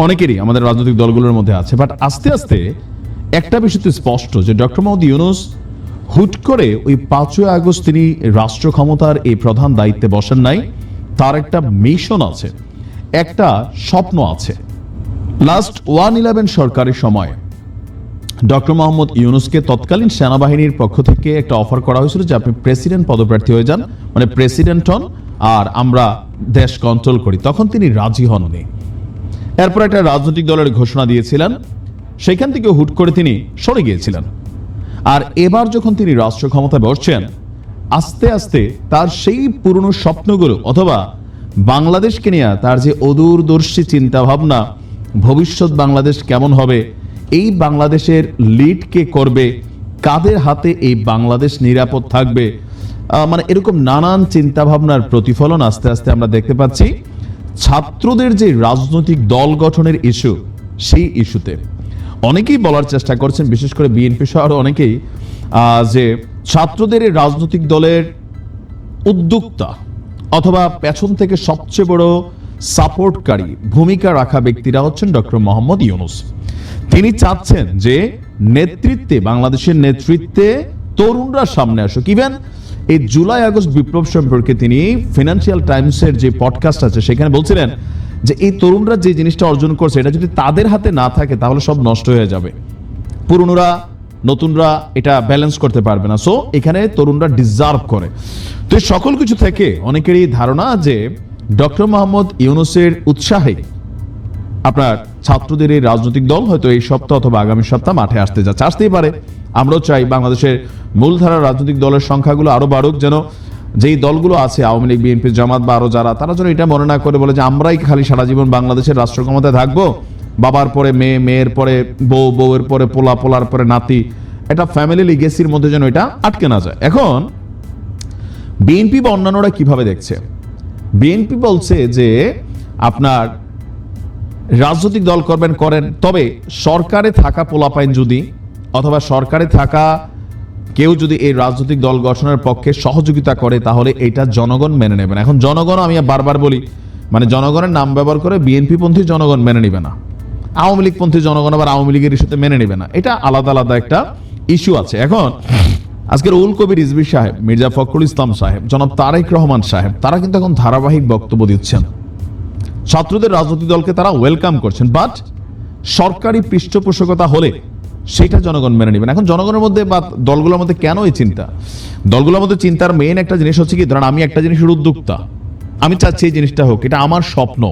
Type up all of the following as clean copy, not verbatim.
অনেকেরই আমাদের রাজনৈতিক দলগুলোর মধ্যে আছে। বাট আস্তে আস্তে একটা বিষয় তো স্পষ্ট যে ডক্টর মোহাম্মদ ইউনূস হুট করে ওই ৫ই আগস্ট তিনি রাষ্ট্র ক্ষমতার এই প্রধান দায়িত্বে বসেন নাই। তার একটা মিশন আছে, একটা স্বপ্ন আছে। লাস্ট 111 সরকারের সময় ডক্টর মোহাম্মদ ইউনূসকে তৎকালীন সেনাবাহিনীর পক্ষ থেকে একটা অফার করা হয়েছিল যে আপনি প্রেসিডেন্ট পদপ্রার্থী হয়ে যান, মানে প্রেসিডেন্ট হন আর আমরা দেশ কন্ট্রোল করি। তখন তিনি রাজি হননি। এরপর একটা রাজনৈতিক দলের ঘোষণা দিয়েছিলেন, সেখান থেকে হুট করে তিনি সরে গিয়েছিলেন। আর এবার যখন তিনি রাষ্ট্র ক্ষমতায় বসছেন, আস্তে আস্তে তার সেই পুরনো স্বপ্নগুলো অথবা বাংলাদেশকে নিয়ে তার যে অদূরদর্শী চিন্তা ভাবনা, ভবিষ্যৎ বাংলাদেশ কেমন হবে, এই বাংলাদেশের লিড কে করবে, কাদের হাতে এই বাংলাদেশ নিরাপদ থাকবে, মানে এরকম নানান চিন্তা ভাবনার প্রতিফলন আস্তে আস্তে আমরা দেখতে পাচ্ছি ছাত্রদের যে রাজনৈতিক দল গঠনের ইস্যু, সেই ইস্যুতে অনেকেই বলার চেষ্টা করছেন, বিশেষ করে বিএনপি সহ আরো অনেকেই, যে ছাত্রদের এই রাজনৈতিক দলের উদ্যোক্তা অথবা পেছন থেকে সবচেয়ে বড় সাপোর্টকারী ভূমিকা রাখা ব্যক্তিরা হচ্ছেন ডক্টর মোহাম্মদ ইউনূস। তিনি চাচ্ছেন যে নেতৃত্বে, বাংলাদেশের নেতৃত্বে তরুণরা সামনে আসুক। ইভেন এই জুলাই আগস্ট বিপ্লব সম্পর্কে তিনি ফিনান্সিয়াল টাইমসের যে পডকাস্ট আছে সেখানে বলছিলেন যে এই তরুণরা যে জিনিসটা অর্জন করছে এটা যদি তাদের হাতে না থাকে তাহলে সব নষ্ট হয়ে যাবে, পুরনোরা নতুনরা এটা ব্যালেন্স করতে পারবে না। সো এখানে তরুণরা ডিজার্ভ করে। তো এই সকল কিছু থেকে অনেকেরই ধারণা যে ডক্টর মোহাম্মদ ইউনূসের উৎসাহে আপনার ছাত্রদের এই রাজনৈতিক দল হয়তো এই সপ্তাহ অথবা আগামী সপ্তাহ মাঠে আসতে যাচ্ছে, আসতেই পারে। আমরাও চাই বাংলাদেশের মূলধারার রাজনৈতিক দলের সংখ্যাগুলো আরো বাড়ুক, যেন যেই দলগুলো আছে আওয়ামী লীগ, বিএনপি, জামাত বা আরো যারা, তারা যেন এটা মনে না করে বলে যে আমরাই খালি সারা জীবন বাংলাদেশের রাষ্ট্র ক্ষমতায় থাকবো, বাবার পরে মেয়ে, মেয়ের পরে বউ, বউয়ের পরে পোলা, পোলার পরে নাতি, এটা ফ্যামিলি লিগেসির মধ্যে যেন এটা আটকে না যায়। এখন বিএনপি বা অন্যান্যরা কিভাবে দেখছে? বিএনপি বলছে যে আপনার রাজনৈতিক দল করবেন করেন, তবে সরকারে থাকা পোলাপাইন যদি অথবা সরকারে থাকা কেউ যদি এই রাজনৈতিক দল গঠনের পক্ষে সহযোগিতা করে তাহলে এটা জনগণ মেনে নেবে না। এখন জনগণ, আমি বারবার বলি, মানে জনগণের নাম ব্যবহার করে বিএনপি পন্থী জনগণ মেনে নেবে না, আওয়ামী লীগ পন্থী জনগণ আবার আওয়ামী লীগের ইস্যুতে মেনে নেবে না। এটা আলাদা আলাদা একটা ইস্যু আছে। এখন আজকের উল কবির রিজভী সাহেব, মির্জা ফখরুল ইসলাম সাহেব, জনাব তারেক রহমান সাহেব, তারা কিন্তু এখন ধারাবাহিক বক্তব্য দিচ্ছেন, ছাত্রদের রাজনৈতিক দলকে তারা ওয়েলকাম করছেন। বাট সরকারি পৃষ্ঠপোষকতা হলে সেটা জনগণ মেনে নেবেন। এখন জনগণের মধ্যে বা দলগুলোর মধ্যে কেন এই চিন্তা? দলগুলোর মধ্যে চিন্তার মেইন একটা জিনিস হচ্ছে কি, ধরেন আমি একটা জিনিসের উদ্যোক্তা, আমি চাচ্ছি এই জিনিসটা হোক, এটা আমার স্বপ্ন।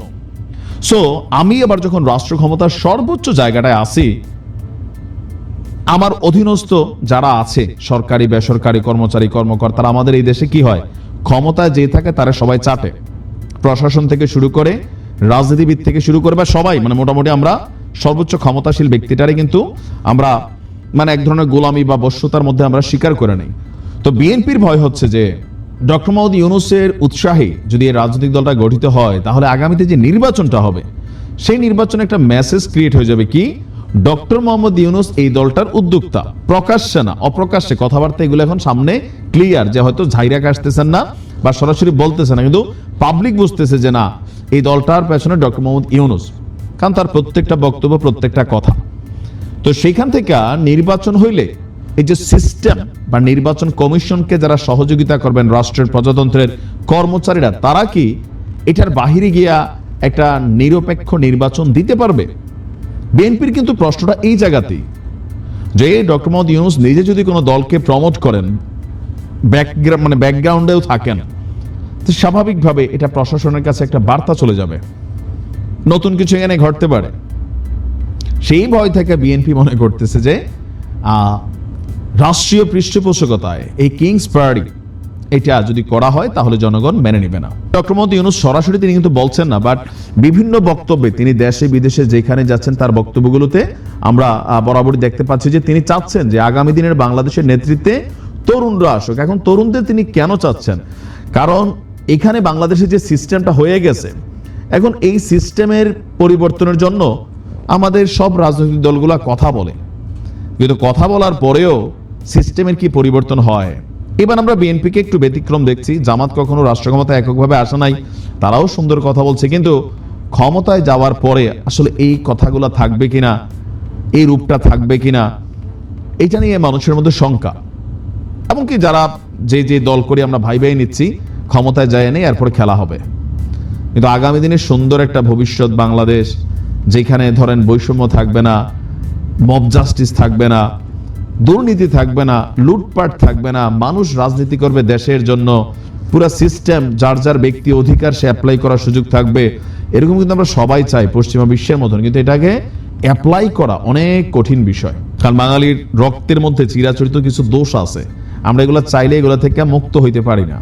সো আমি এবার যখন রাষ্ট্র ক্ষমতার সর্বোচ্চ জায়গাটায় আসি, আমার অধীনস্থ যারা আছে সরকারি বেসরকারি কর্মচারী কর্মকর্তারা, আমাদের এই দেশে কি হয়, ক্ষমতায় যে থাকে তারা সবাই চাটে, প্রশাসন থেকে শুরু করে রাজনীতিবিদ থেকে শুরু করে বা সবাই, মানে মোটামুটি আমরা সর্বোচ্চ ক্ষমতাশীল ব্যক্তিটারে কিন্তু আমরা মানে এক ধরনের গোলামি বা বশ্যতার মধ্যে আমরা স্বীকার করে নেই। তো বিএনপির ভয় হচ্ছে যে ডক্টর মোহাম্মদ ইউনূসের উৎসাহে যদি এই রাজনৈতিক দলটা গঠিত হয় তাহলে আগামীতে যে নির্বাচনটা হবে সেই নির্বাচনে একটা মেসেজ ক্রিয়েট হয়ে যাবে কি, ডক্টর মোহাম্মদ ইউনূস এই দলটার উদ্যোক্তা, প্রকাশ্যে না অপ্রকাশ্যে কথাবার্তা এগুলো এখন সামনে ক্লিয়ার, যে হয়তো ঝাইরা কাটতেছেন না বা সরাসরি বলতেছে না, কিন্তু পাবলিক বুঝতেছে যে না, এই দলটার পেছনে ডক্টর মোহাম্মদ ইউনূস, কারণ তার প্রত্যেকটা বক্তব্য, প্রত্যেকটা কথা। তো সেইখান থেকে নির্বাচন হইলে এই যে সিস্টেম বা নির্বাচন কমিশনকে যারা সহযোগিতা করবেন, রাষ্ট্রের প্রজাতন্ত্রের কর্মচারীরা, তারা কি এটার বাহিরে গিয়া একটা নিরপেক্ষ নির্বাচন দিতে পারবে? বিএনপির কিন্তু প্রশ্নটা এই জায়গাতেই, যে ডক্টর মোহাম্মদ ইউনূস নিজে যদি কোনো দলকে প্রমোট করেন, মানে ব্যাকগ্রাউন্ডেও থাকেন, তো স্বাভাবিকভাবে এটা প্রশাসনের কাছে একটা বার্তা চলে যাবে, নতুন কিছু এখানে ঘটতে পারে। সেই ভয় থেকে বিএনপি মনে করতেছে যে রাষ্ট্রীয় পৃষ্ঠপোষকতায় এই কিংস প্রায়োরিটি এটা যদি করা হয় তাহলে জনগণ মেনে নেবে না। ডক্টর মোহাম্মদ ইউনূস সরাসরি তিনি কিন্তু বলছেন না, বাট বিভিন্ন বক্তব্যে তিনি দেশে বিদেশে যেখানে যাচ্ছেন তার বক্তব্যগুলোতে আমরা বরাবরই দেখতে পাচ্ছি যে তিনি চাচ্ছেন যে আগামী দিনের বাংলাদেশের নেতৃত্বে তরুণরা আসুক। এখন তরুণদের তিনি কেন চাচ্ছেন? কারণ এখানে বাংলাদেশের যে সিস্টেমটা হয়ে গেছে, এখন এই সিস্টেমের পরিবর্তনের জন্য আমাদের সব রাজনৈতিক দলগুলা কথা বলে, কিন্তু কথা বলার পরেও সিস্টেমের কি পরিবর্তন হয়? এবার আমরা বিএনপিকে একটু ব্যতিক্রম দেখছি। জামাত কখনো রাষ্ট্র ক্ষমতায় এককভাবে আসে নাই, তারাও সুন্দর কথা বলছে, কিন্তু ক্ষমতায় যাওয়ার পরে আসলে এই কথাগুলো থাকবে কিনা, এই রূপটা থাকবে কিনা, এটা নিয়ে মানুষের মধ্যে শঙ্কা। এমনকি যারা যে যে দল করে আমরা ভাই ভাই নিচ্ছি, ক্ষমতায় যায় নেই, এরপরে খেলা হবে। কিন্তু আগামী দিনে সুন্দর একটা ভবিষ্যৎ বাংলাদেশ, যেখানে ধরেন বৈষম্য থাকবে না, মব জাস্টিস থাকবে না, দুর্নীতি থাকবে না, লুটপাট থাকবে না, মানুষ রাজনীতি করবে দেশের জন্য, পুরো সিস্টেম যার যার ব্যক্তি অধিকার সে অ্যাপ্লাই করার সুযোগ থাকবে, এরকম কিন্তু আমরা সবাই চাই পশ্চিমা বিশ্বের মতন। কিন্তু এটাকে অ্যাপ্লাই করা অনেক কঠিন বিষয়, কারণ বাঙালির রক্তের মধ্যে চিরাচরিত কিছু দোষ আছে, আমরা এগুলো চাইলে এগুলো থেকে মুক্ত হইতে পারি না।